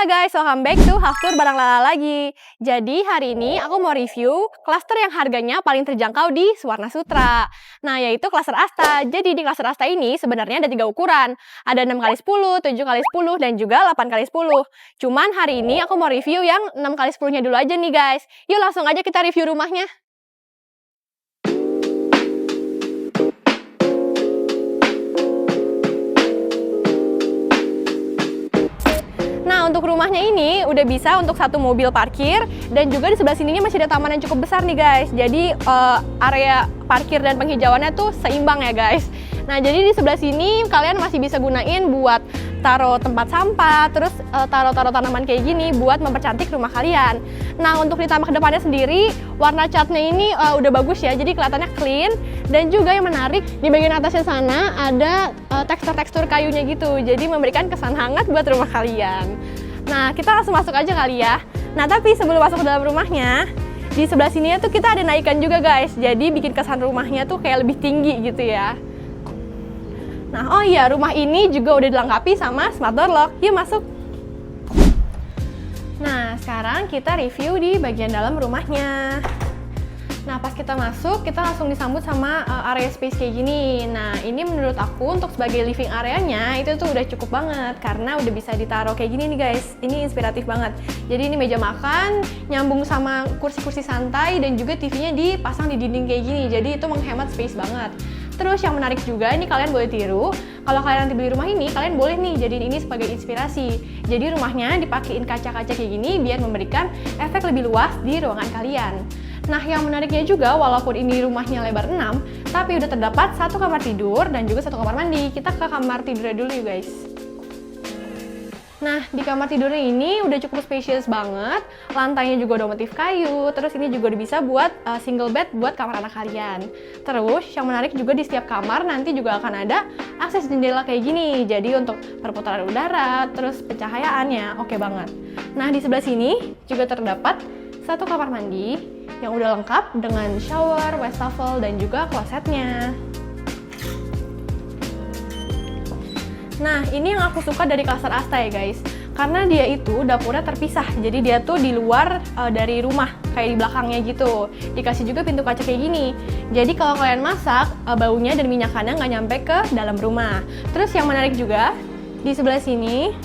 Halo guys, welcome back to Haftur Barang Lala lagi. Jadi hari ini aku mau review klaster yang harganya paling terjangkau di Suwarna Sutra. Nah, yaitu klaster Asta. Jadi di klaster Asta ini sebenarnya ada 3 ukuran. Ada 6x10, 7x10, dan juga 8x10. Cuman hari ini aku mau review yang 6x10-nya dulu aja nih guys. Yuk langsung aja kita review rumahnya. Untuk rumahnya ini udah bisa untuk 1 mobil parkir, dan juga di sebelah sininya masih ada taman yang cukup besar nih guys. Jadi area parkir dan penghijauannya tuh seimbang ya guys. Nah, jadi di sebelah sini kalian masih bisa gunain buat taruh tempat sampah, terus taruh tanaman kayak gini buat mempercantik rumah kalian. Nah, untuk di taman kedepannya sendiri, warna catnya ini udah bagus ya, jadi kelihatannya clean. Dan juga yang menarik, di bagian atasnya sana ada tekstur-tekstur kayunya gitu, jadi memberikan kesan hangat buat rumah kalian. Nah, kita langsung masuk aja kali ya. Nah, tapi sebelum masuk ke dalam rumahnya, di sebelah sini tuh kita ada naikan juga guys, jadi bikin kesan rumahnya tuh kayak lebih tinggi gitu ya. Nah, oh iya, rumah ini juga udah dilengkapi sama smart door lock. Yuk masuk. Nah, sekarang kita review di bagian dalam rumahnya. Nah, pas kita masuk, kita langsung disambut sama area space kayak gini. Nah, ini menurut aku untuk sebagai living areanya itu tuh udah cukup banget, karena udah bisa ditaruh kayak gini nih guys. Ini inspiratif banget. Jadi ini meja makan, nyambung sama kursi-kursi santai, dan juga TV-nya dipasang di dinding kayak gini. Jadi itu menghemat space banget. Terus yang menarik juga, ini kalian boleh tiru. Kalau kalian nanti beli rumah ini, kalian boleh nih jadiin ini sebagai inspirasi. Jadi rumahnya dipakein kaca-kaca kayak gini biar memberikan efek lebih luas di ruangan kalian. Nah, yang menariknya juga, walaupun ini rumahnya lebar 6, tapi udah terdapat 1 kamar tidur dan juga 1 kamar mandi. Kita ke kamar tidurnya dulu yuk guys. Nah, di kamar tidurnya ini udah cukup spacious banget. Lantainya juga udah motif kayu. Terus ini juga udah bisa buat single bed buat kamar anak kalian. Terus yang menarik juga, di setiap kamar nanti juga akan ada akses jendela kayak gini. Jadi untuk perputaran udara, terus pencahayaannya oke banget. Nah, di sebelah sini juga terdapat 1 kamar mandi yang udah lengkap dengan shower, wastafel, dan juga klosetnya. Nah, ini yang aku suka dari klaster Asta ya guys, karena dia itu dapurnya terpisah, jadi dia tuh di luar dari rumah, kayak di belakangnya gitu. Dikasih juga pintu kaca kayak gini, jadi kalau kalian masak, baunya dan minyakannya nggak nyampe ke dalam rumah. Terus yang menarik juga, di sebelah sini,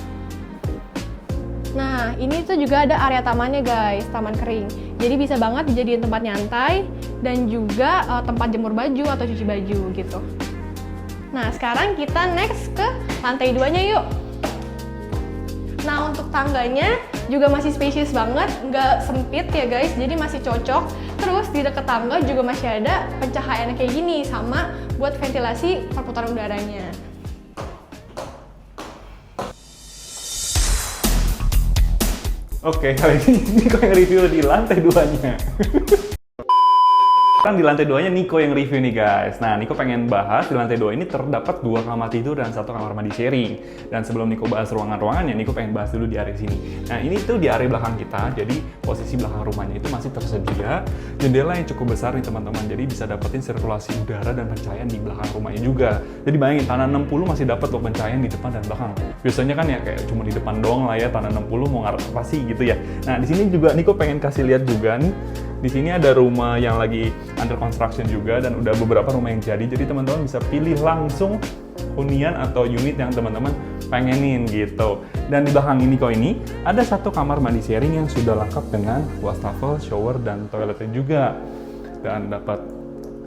nah ini tuh juga ada area tamannya guys, taman kering. Jadi bisa banget dijadiin tempat nyantai, dan juga tempat jemur baju atau cuci baju gitu. Nah, sekarang kita next ke lantai 2-nya yuk. Nah, untuk tangganya juga masih spacious banget, nggak sempit ya guys, jadi masih cocok. Terus di dekat tangga juga masih ada pencahayaan kayak gini, sama buat ventilasi perputaran udaranya. Oke, kali ini Niko yang review di lantai 2-nya. Kan di lantai 2-nya Niko yang review nih guys. Nah, Niko pengen bahas di lantai 2 ini terdapat 2 kamar tidur dan 1 kamar mandi sharing. Dan sebelum Niko bahas ruangan-ruangannya, Niko pengen bahas dulu di area sini. Nah, ini tuh di area belakang kita, jadi posisi belakang rumahnya itu masih tersedia jendela yang cukup besar nih teman-teman. Jadi bisa dapetin sirkulasi udara dan pencahayaan di belakang rumahnya juga. Jadi bayangin, tanah 60 masih dapat loh pencahayaan di depan dan belakang. Biasanya kan ya kayak cuma di depan doang lah ya, tanah 60 mau ngarep apa sih gitu ya. Nah, di sini juga Niko pengen kasih lihat juga nih. Di sini ada rumah yang lagi under construction juga, dan udah beberapa rumah yang jadi teman-teman bisa pilih langsung hunian atau unit yang teman-teman pengenin gitu. Dan di belakang ini ini ada 1 kamar mandi sharing yang sudah lengkap dengan wastafel, shower, dan toiletnya juga. Dan dapat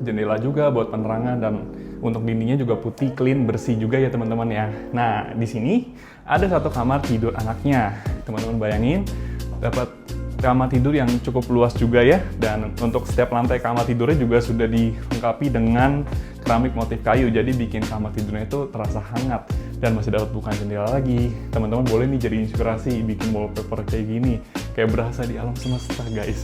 jendela juga buat penerangan, dan untuk dindingnya juga putih, clean, bersih juga ya teman-teman ya. Nah, di sini ada 1 kamar tidur anaknya. Teman-teman bayangin, dapat kamar tidur yang cukup luas juga ya, dan untuk setiap lantai kamar tidurnya juga sudah dilengkapi dengan keramik motif kayu, jadi bikin kamar tidurnya itu terasa hangat, dan masih dapat bukan jendela lagi. Teman-teman boleh nih jadi inspirasi bikin wallpaper kayak gini, kayak berasa di alam semesta guys.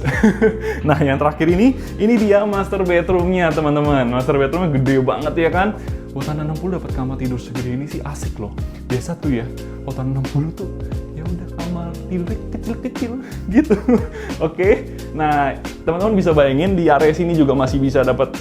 Nah, yang terakhir ini dia master bedroomnya teman-teman. Master bedroomnya gede banget ya kan. Oh, tanah 60 dapat kamar tidur segede ini sih asik loh. Biasa tuh ya, oh tanah 60 tuh ya udah kamar tidur kecil-kecil gitu. Oke. Nah, teman-teman bisa bayangin di area sini juga masih bisa dapat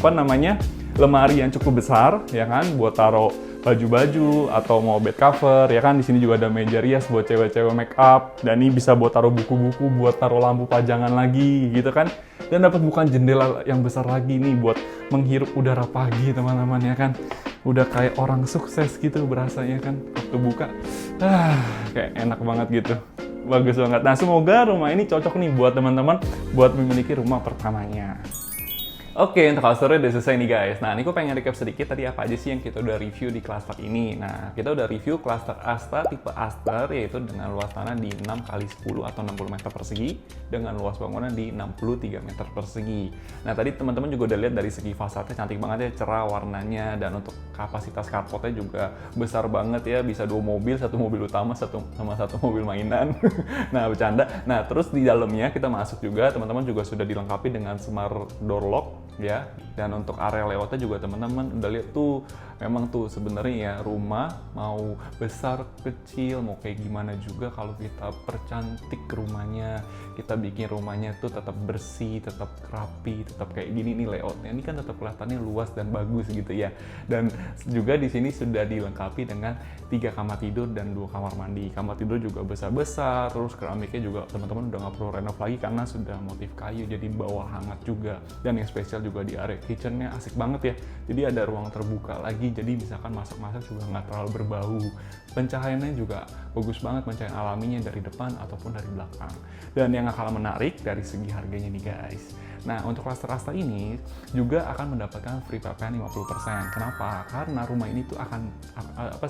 lemari yang cukup besar ya kan, buat taruh baju-baju atau mau bed cover ya kan. Di sini juga ada meja rias buat cewek-cewek make up, dan ini bisa buat taruh buku-buku, buat taruh lampu pajangan lagi gitu kan. Dan dapat bukan jendela yang besar lagi nih buat menghirup udara pagi teman-teman ya kan. Udah kayak orang sukses gitu berasanya kan waktu buka. Kayak enak banget gitu. Bagus banget. Nah, semoga rumah ini cocok nih buat teman-teman buat memiliki rumah pertamanya. Oke, untuk cluster udah selesai nih guys. Nah, Niko pengen recap sedikit tadi apa aja sih yang kita udah review di cluster ini. Nah, kita udah review cluster Asta tipe Aster, yaitu dengan luas tanah di 6 x 10 atau 60 meter persegi, dengan luas bangunan di 63 meter persegi. Nah, tadi teman-teman juga udah lihat dari segi fasadnya cantik banget ya, cerah warnanya, dan untuk kapasitas carportnya juga besar banget ya, bisa 2 mobil, 1 mobil utama, satu mobil mainan. Nah, bercanda. Nah, terus di dalamnya kita masuk juga, teman-teman juga sudah dilengkapi dengan smart door lock ya, dan untuk area lewatnya juga teman-teman udah lihat tuh, memang tuh sebenarnya ya rumah mau besar kecil mau kayak gimana juga, kalau kita percantik rumahnya, kita bikin rumahnya tuh tetap bersih, tetap rapi, tetap kayak gini nih layoutnya, ini kan tetap kelihatannya luas dan bagus gitu ya. Dan juga di sini sudah dilengkapi dengan 3 kamar tidur dan 2 kamar mandi. Kamar tidur juga besar-besar, terus keramiknya juga teman-teman udah nggak perlu renov lagi karena sudah motif kayu, jadi bawah hangat juga. Dan yang spesial juga di area kitchennya asik banget ya, jadi ada ruang terbuka lagi, jadi misalkan masak-masak juga nggak terlalu berbau. Pencahayaannya juga bagus banget, pencahayaan alaminya dari depan ataupun dari belakang. Dan yang gak kalah menarik dari segi harganya nih guys. Nah, untuk cluster Asta ini juga akan mendapatkan free PPN 50%. Kenapa? Karena rumah ini tuh akan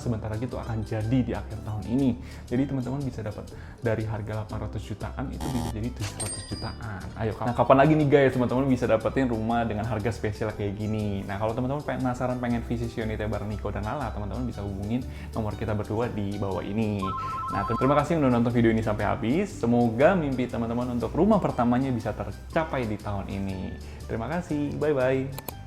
sebentar lagi tuh akan jadi di akhir tahun ini. Jadi teman-teman bisa dapat dari harga 800 jutaan itu bisa jadi 700 jutaan. Ayo, nah, kapan lagi nih guys teman-teman bisa dapetin rumah dengan harga spesial kayak gini. Nah, kalau teman-teman penasaran pengen visit Unite bareng Niko dan Lala, teman-teman bisa hubungin nomor kita berdua di bawah ini. Nah, terima kasih udah nonton video ini sampai habis. Semoga mimpi teman-teman untuk rumah pertamanya bisa tercapai di tahun ini. Terima kasih, bye-bye.